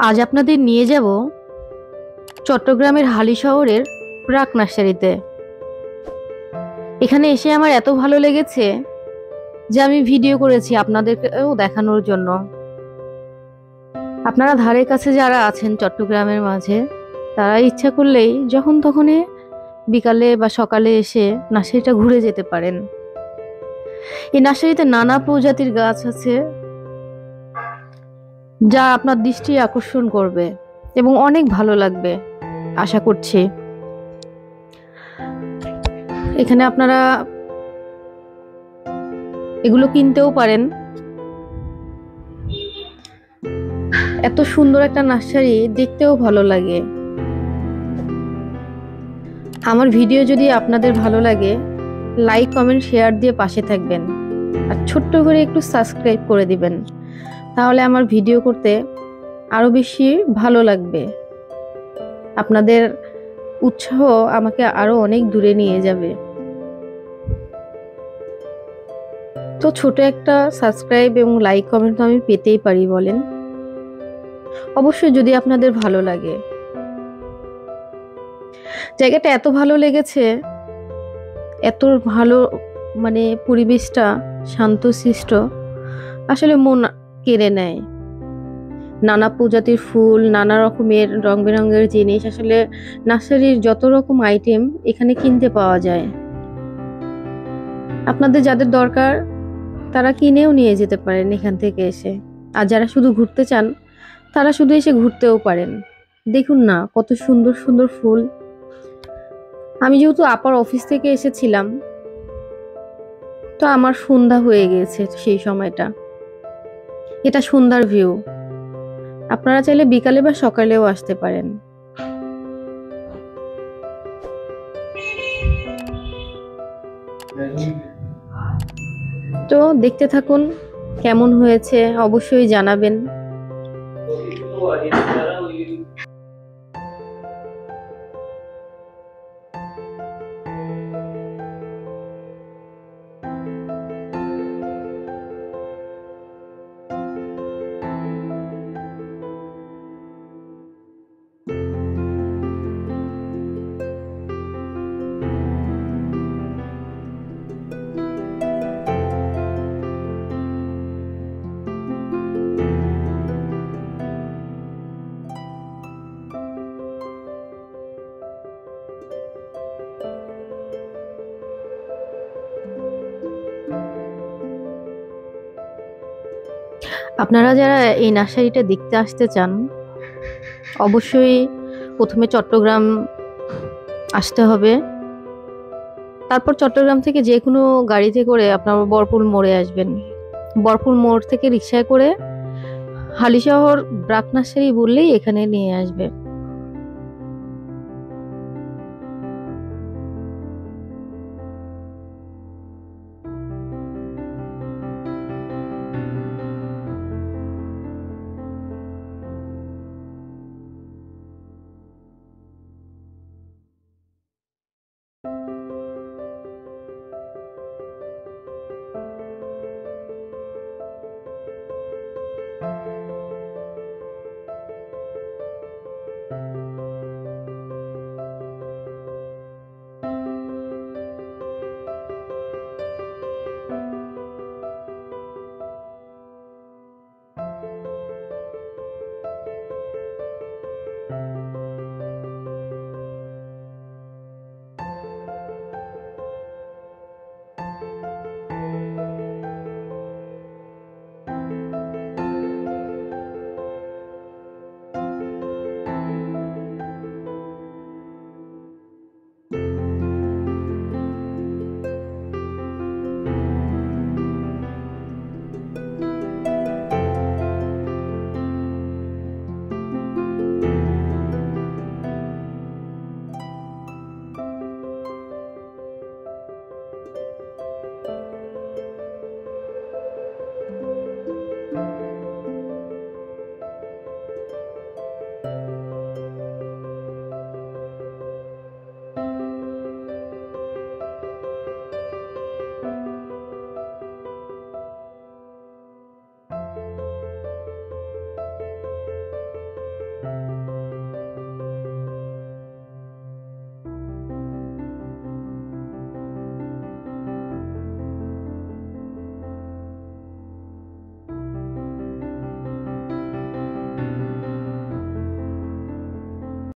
আজ আপনাদের নিয়ে যাব চট্টগ্রামের হালি শহরের প্রাক নার্সারিতে। এখানে এসে আমার এত ভালো লেগেছে যে আমি ভিডিও করেছি আপনাদেরকেও দেখানোর জন্য। আপনারা ধারে কাছে যারা আছেন চট্টগ্রামের মাঝে, তারা ইচ্ছা করলেই যখন তখনই বিকালে বা সকালে এসে নার্সারিটা ঘুরে যেতে পারেন। এই নার্সারিতে নানা প্রজাতির গাছ আছে যা আপনার দৃষ্টি আকর্ষণ করবে এবং অনেক ভালো লাগবে আশা করছি। এখানে আপনারা এগুলো কিনতেও পারেন। এত সুন্দর একটা নার্সারি, দেখতেও ভালো লাগে। আমার ভিডিও যদি আপনাদের ভালো লাগে, লাইক কমেন্ট শেয়ার দিয়ে পাশে থাকবেন আর ছোট্ট করে একটু সাবস্ক্রাইব করে দিবেন, তাহলে আমার ভিডিও করতে আরো বেশি ভালো লাগবে। আপনাদের উৎসাহ আমাকে আরো অনেক দূরে নিয়ে যাবে। তো ছোট একটা সাবস্ক্রাইব এবং লাইক কমেন্ট তো আমি পেতেই পারি বলেন, অবশ্যই যদি আপনাদের ভালো লাগে। জায়গাটা এত ভালো লেগেছে, এত ভালো, মানে পরিবেশটা শান্তশিষ্ট, আসলে মন কেড়ে নেয়। নানা প্রজাতির ফুল, নানা রকমের রং বেরঙের জিনিস, আসলে নার্সারির যত রকম আইটেম এখানে কিনতে পাওয়া যায়। আপনাদের যাদের দরকার তারা কিনেও নিয়ে যেতে পারেন এখান থেকে এসে। আর যারা শুধু ঘুরতে চান তারা শুধু এসে ঘুরতেও পারেন। দেখুন না কত সুন্দর সুন্দর ফুল। আমি যেহেতু আপার অফিস থেকে এসেছিলাম, তো আমার সন্ধ্যা হয়ে গেছে সেই সময়টা। এটা সন্ধ্যার ভিউ। আপনারা চাইলে বিকালে বা সকালেও আসতে পারেন। তো দেখতে থাকুন, কেমন হয়েছে অবশ্যই জানাবেন। আপনারা যারা এই নার্সারিটা দেখতে আসতে চান, অবশ্যই প্রথমে চট্টগ্রাম আসতে হবে। তারপর চট্টগ্রাম থেকে যে কোনো গাড়িতে করে আপনারা বরপুর মোড়ে আসবেন। বরপুর মোড় থেকে রিকশায় করে হালিশহর ব্রাক নার্সারি বললেই এখানে নিয়ে আসবে।